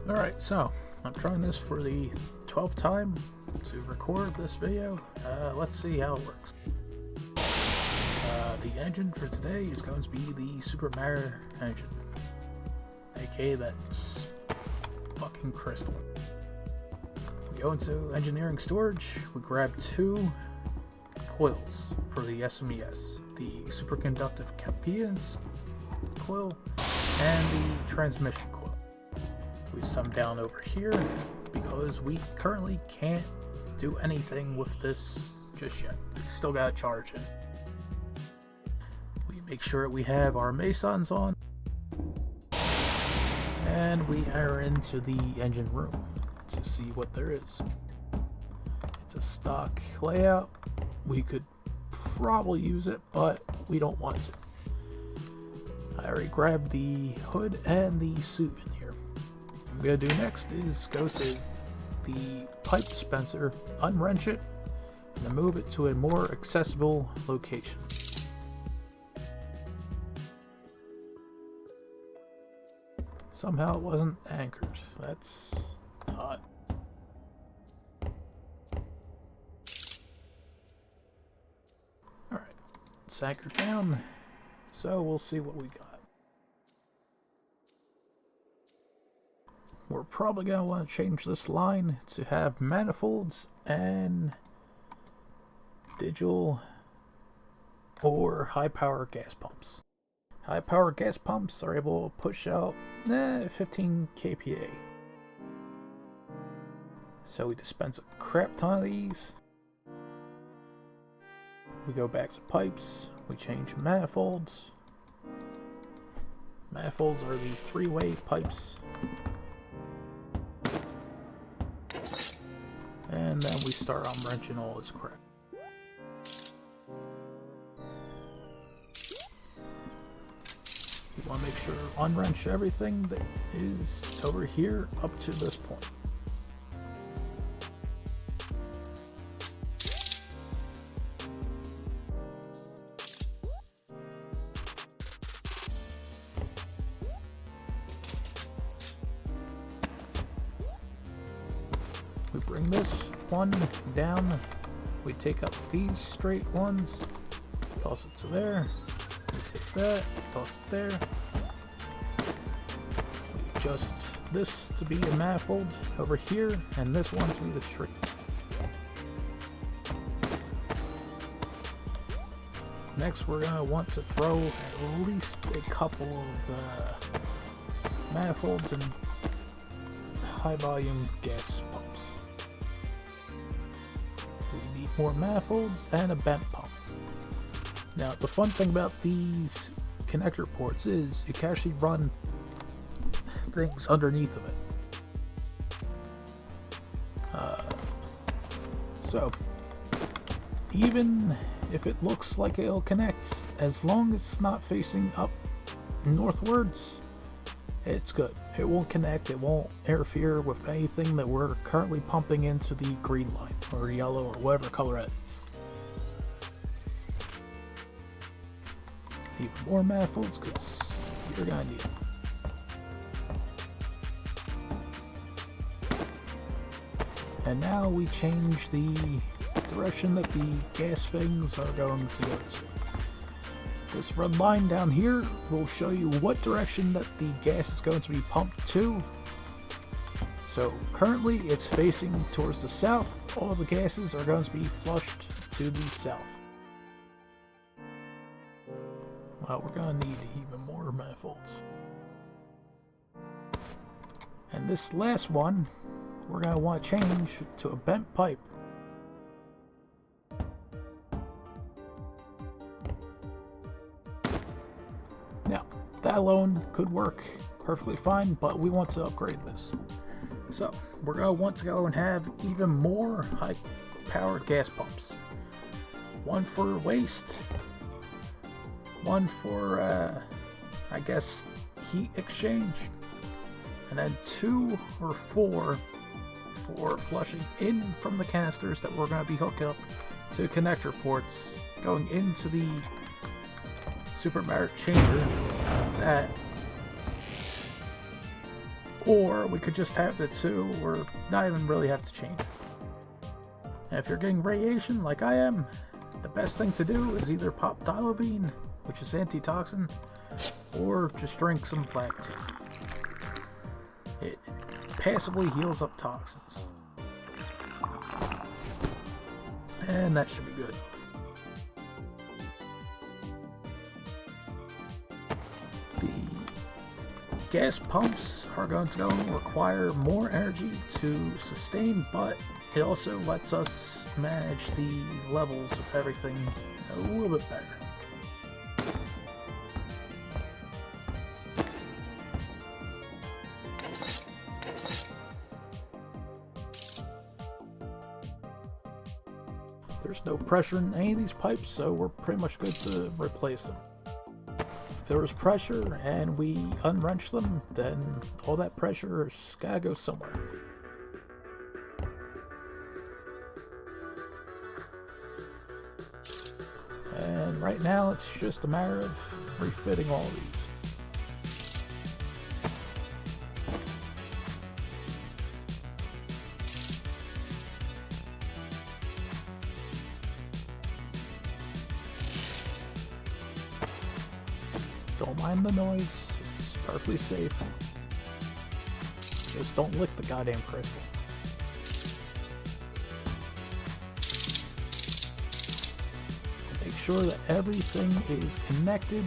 Alright, so I'm trying this for the 12th time to record this video. Let's see how it works. The engine for today is going to be the Super Mario engine, aka that's fucking crystal. We go into engineering storage, we grab 2 coils for the SMES, the superconductive capacitance coil and the transmission coil. We set them down over here because we currently can't do anything with this just yet. We still gotta charge it. We make sure we have our mesons on, and we enter into the engine room to see what there is. It's a stock layout. We could probably use it, but we don't want to. I already grabbed the hood and the suit in here. What I'm gonna do next is go to the pipe dispenser, unwrench it, and then move it to a more accessible location. Somehow it wasn't anchored. That's odd. Alright, it's anchored down, so we'll see what we got. We're probably going to want to change this line to have manifolds and digital or high power gas pumps. High power gas pumps are able to push out 15 kPa. So we dispense a crap ton of these. We go back to pipes, we change manifolds. Manifolds are the 3-way pipes. And then we start unwrenching all this crap. You want to make sure to unwrench everything that is over here up to this point. We bring this one down, we take up these straight ones, toss it to there, we take that, toss it there. We adjust this to be a manifold over here, and this one to be the straight. Next we're going to want to throw at least a couple of manifolds and high volume gas pumps. We need more manifolds and a bent pump. Now the fun thing about these connector ports is you can actually run things underneath of it. So even if it looks like it'll connect, as long as it's not facing up northwards, it's good. It won't connect, it won't interfere with anything that we're currently pumping into the green line, or yellow, or whatever color it is. Even more manifolds, because you're gonna need them. And now we change the direction that the gas things are going to go to. This red line down here will show you what direction that the gas is going to be pumped to. So currently it's facing towards the south. All the gases are going to be flushed to the south. Well, we're going to need even more manifolds. And this last one, we're going to want to change to a bent pipe. Now, that alone could work perfectly fine, but we want to upgrade this. So, we're going to want to go and have even more high-powered gas pumps. One for waste, one for, I guess, heat exchange, and then 2 or 4 for flushing in from the canisters that we're going to be hooking up to connector ports going into the Super Mario chamber that Or we could just have the two, or not even really have to change. And if you're getting radiation like I am, the best thing to do is either pop Dilovine, which is antitoxin, or just drink some black tea. It passively heals up toxins. And that should be good. The gas pumps are going to require more energy to sustain, but it also lets us manage the levels of everything a little bit better. There's no pressure in any of these pipes, so we're pretty much good to replace them. If there was pressure and we unwrench them, then all that pressure's gotta go somewhere. And right now it's just a matter of refitting all these. Don't mind the noise, it's perfectly safe. Just don't lick the goddamn crystal. Make sure that everything is connected,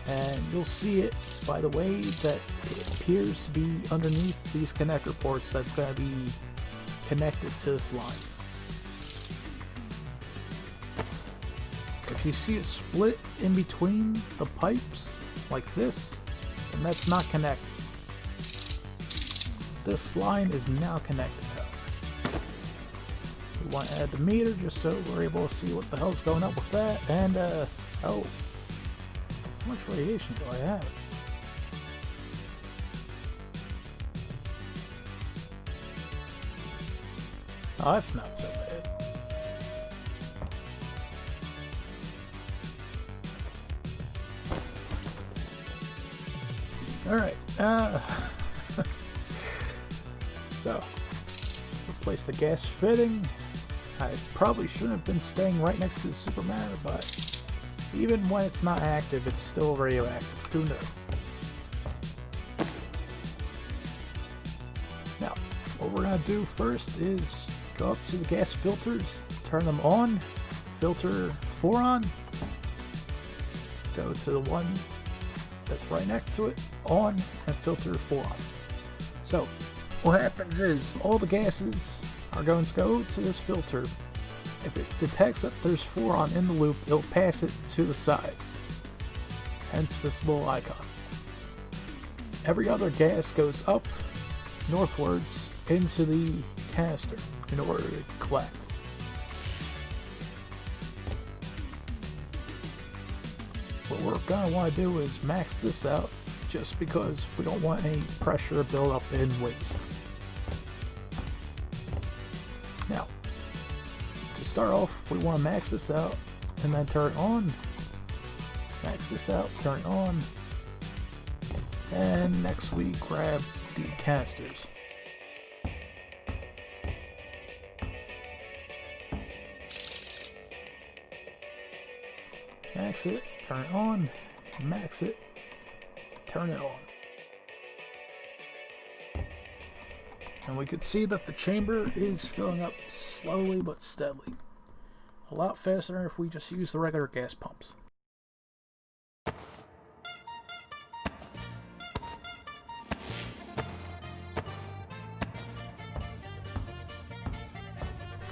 and you'll see it by the way that it appears to be underneath these connector ports that's going to be connected to this line. If you see a split in between the pipes, like this, then that's not connected. This line is now connected. We want to add the meter just so we're able to see what the hell's going up with that. And, oh, how much radiation do I have? Oh, that's not so bad. Alright, so, replace the gas fitting. I probably shouldn't have been staying right next to the super mirror, but even when it's not active, it's still radioactive. Who knew? Now, what we're going to do first is go up to the gas filters, turn them on, filter 4 on, go to the one that's right next to it, on, and filter 4 on. So, what happens is, all the gases are going to go to this filter. If it detects that there's 4 on in the loop, it'll pass it to the sides. Hence this little icon. Every other gas goes up, northwards, into the canister in order to collect. What we're going to want to do is max this out, just because we don't want any pressure buildup in waste. Now, to start off, we want to max this out and then turn it on. Max this out, turn it on. And next we grab the canisters. Max it, turn it on, max it, turn it on. And we can see that the chamber is filling up slowly but steadily. A lot faster if we just use the regular gas pumps.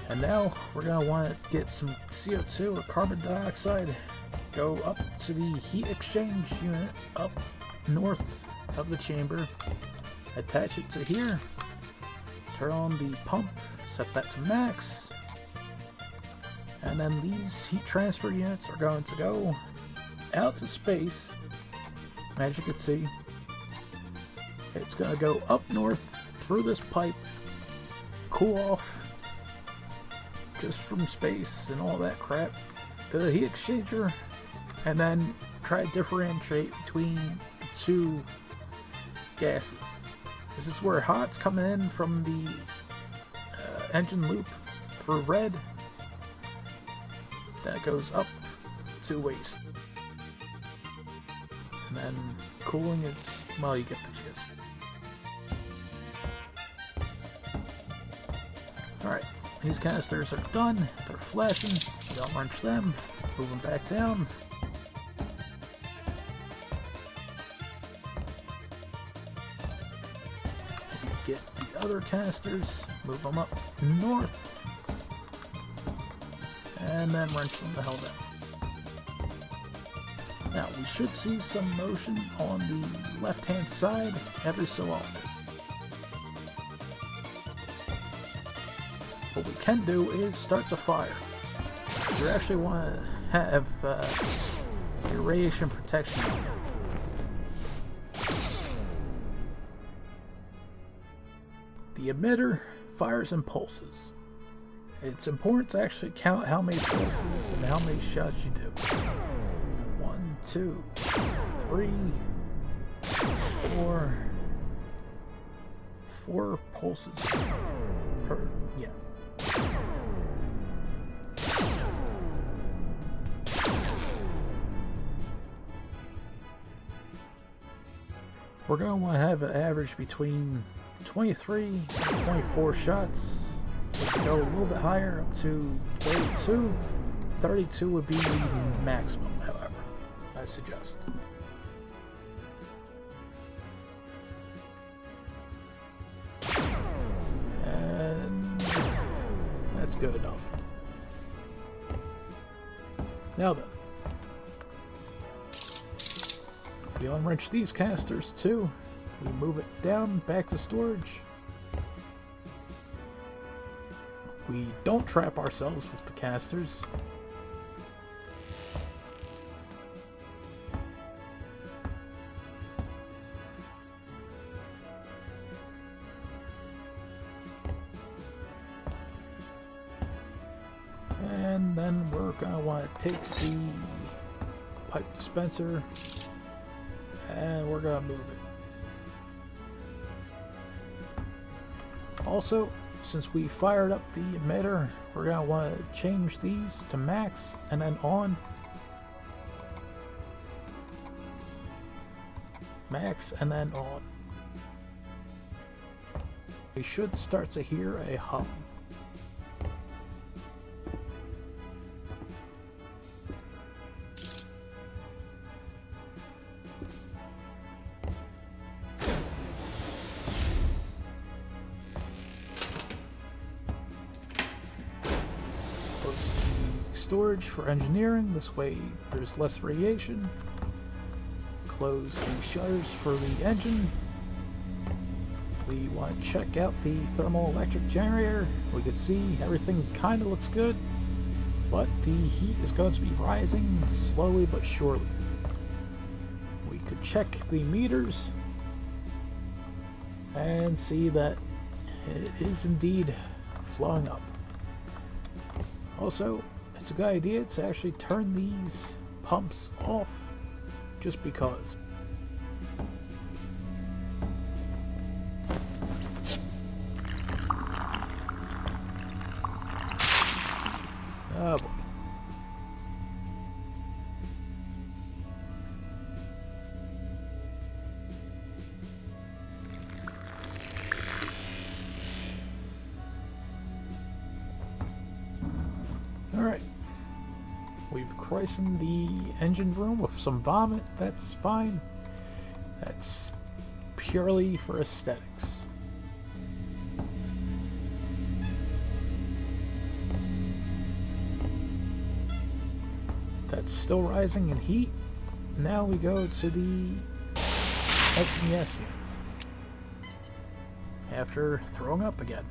And now we're going to want to get some CO2 or carbon dioxide. Go up to the heat exchange unit up north of the chamber, attach it to here, turn on the pump, set that to max, and then these heat transfer units are going to go out to space. As you can see, it's going to go up north through this pipe, cool off just from space and all that crap, to the heat exchanger, and then try to differentiate between the two gases. This is where hot's coming in from the engine loop through red. That goes up to waste. And then cooling is, well, you get the gist. Alright, these canisters are done. They're flashing. You don't wrench them. Move them back down. Get the other canisters, move them up north, and then wrench them the hell down. Now, we should see some motion on the left-hand side every so often. What we can do is start a fire. You actually want to have your radiation protection on. The emitter fires in pulses. It's important to actually count how many pulses and how many shots you do. 1, 2, 3, 4. 4 pulses per, yeah. We're going to want to have an average between 23 and 24 shots. We can go a little bit higher up to 32. 32 would be the maximum, however, I suggest. And that's good enough. Now then, we unwrench these casters too. We move it down back to storage. We don't trap ourselves with the casters. And then we're gonna want to take the pipe dispenser and we're gonna move it. Also, since we fired up the emitter, we're going to want to change these to max and then on. Max and then on. We should start to hear a hum. Storage for engineering, this way there's less radiation. Close the shutters for the engine. We want to check out the thermal electric generator. We can see everything kind of looks good, but the heat is going to be rising slowly but surely. We could check the meters and see that it is indeed flowing up. Also, it's a good idea to actually turn these pumps off just because. Oh boy. Alright. We've christened the engine room with some vomit. That's fine. That's purely for aesthetics. That's still rising in heat. Now we go to the SES after throwing up again.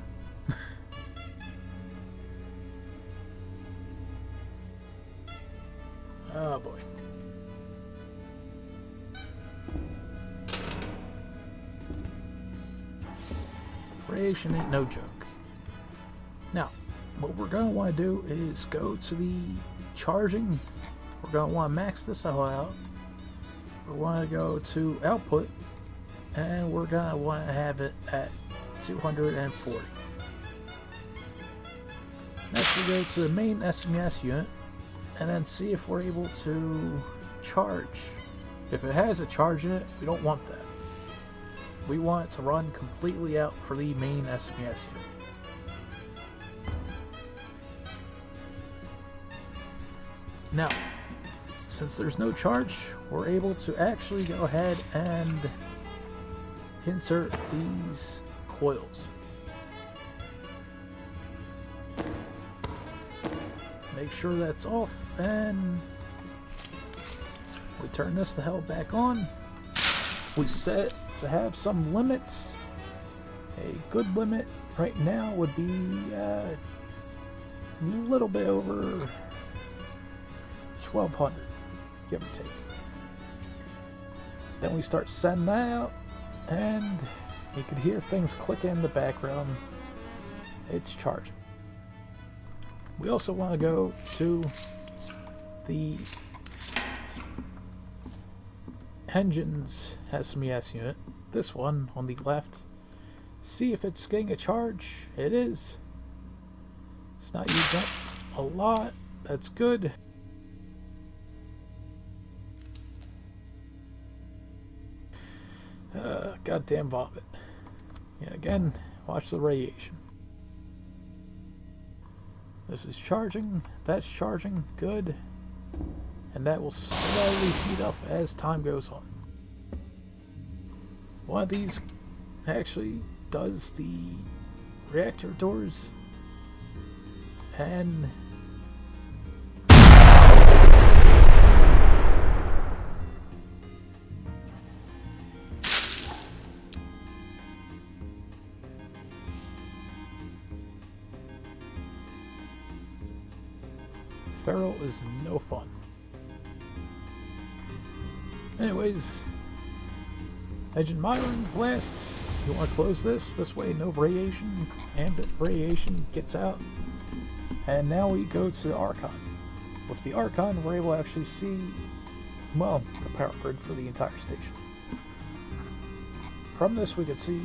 Oh boy. Radiation ain't no joke. Now, what we're going to want to do is go to the charging. We're going to want to max this all out. We want to go to output and we're gonna want to have it at 240. Next we go to the main SMES unit and then see if we're able to charge. If it has a charge in it, we don't want that. We want it to run completely out for the main SMES unit. Now, since there's no charge, we're able to actually go ahead and insert these coils. Make sure that's off, and we turn this the hell back on. We set it to have some limits. A good limit right now would be a little bit over 1200, give or take. Then we start sending that out, and you could hear things clicking in the background. It's charging. We also want to go to the engine's SMES unit, this one on the left. See if it's getting a charge. It is. It's not using up a lot. That's good. Goddamn vomit. Yeah, again, watch the radiation. This is charging, that's charging, good. And that will slowly heat up as time goes on. One of these actually does the reactor doors, and Feral is no fun. Anyways, engine monitoring blast. You want to close this way no radiation, ambient radiation gets out. And now we go to the Archon. With the Archon, we're able to actually see, well, the power grid for the entire station. From this, we can see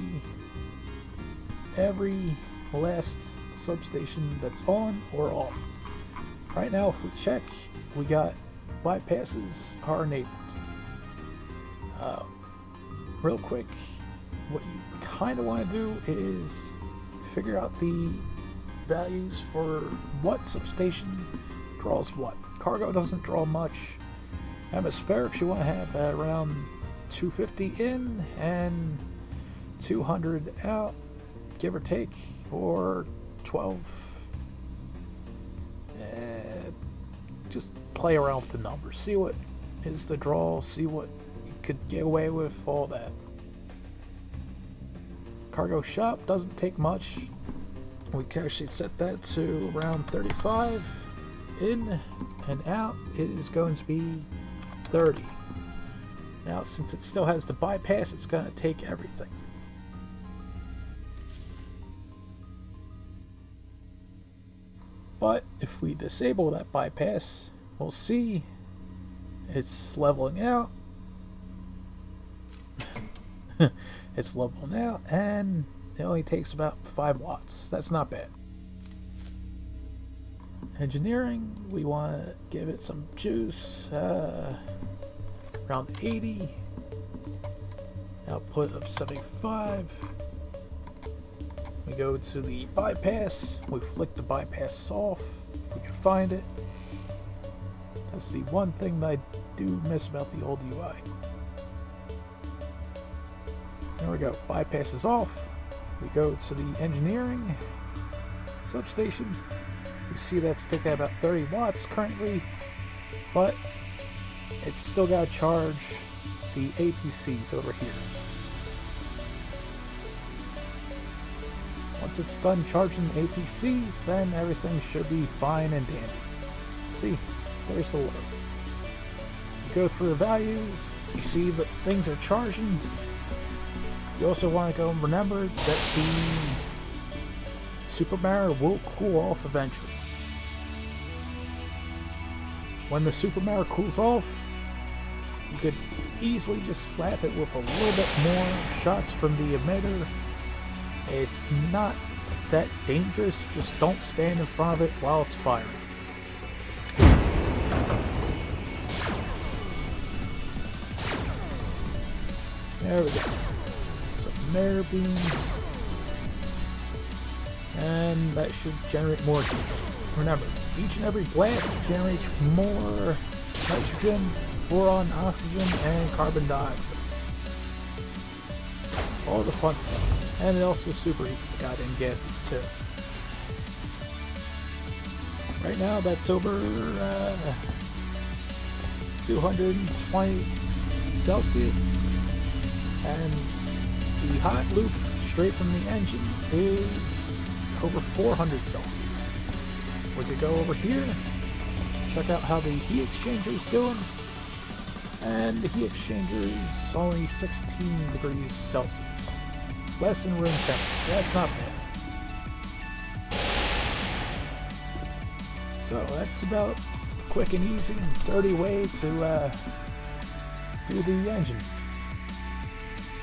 every last substation that's on or off. Right now, if we check, we got bypasses are enabled. Real quick, what you kind of want to do is figure out the values for what substation draws what. Cargo doesn't draw much. Atmospherics you want to have at around 250 in and 200 out, give or take, or 12. Just play around with the numbers, see what is the draw, see what you could get away with, all that. Cargo shop doesn't take much. We can actually set that to around 35. In and out is going to be 30. Now, since it still has the bypass, it's going to take everything. But if we disable that bypass, we'll see it's leveling out. It's leveling out, and it only takes about 5 watts. That's not bad. Engineering, we want to give it some juice. Around 80. Output of 75. We go to the bypass, we flick the bypass off if we can find it. That's the one thing that I do miss about the old UI. There we go, bypass is off. We go to the engineering substation. We see that's taking about 30 watts currently, but it's still got to charge the APCs over here. Once it's done charging the APCs, then everything should be fine and dandy. See, there's the load. You go through the values, you see that things are charging. You also want to go and remember that the Super Mario will cool off eventually. When the Super Mario cools off, you could easily just slap it with a little bit more shots from the emitter. It's not that dangerous, just don't stand in front of it while it's firing. There we go. Some air beams. And that should generate more heat. Remember, each and every blast generates more nitrogen, boron, oxygen, and carbon dioxide. All the fun stuff. And it also superheats the goddamn gases too. Right now that's over 220 Celsius. And the hot loop straight from the engine is over 400 Celsius. We could go over here, check out how the heat exchanger is doing. And the heat exchanger is only 16 degrees Celsius. Less than room temperature. That's not bad. So that's about a quick and easy and dirty way to do the engine.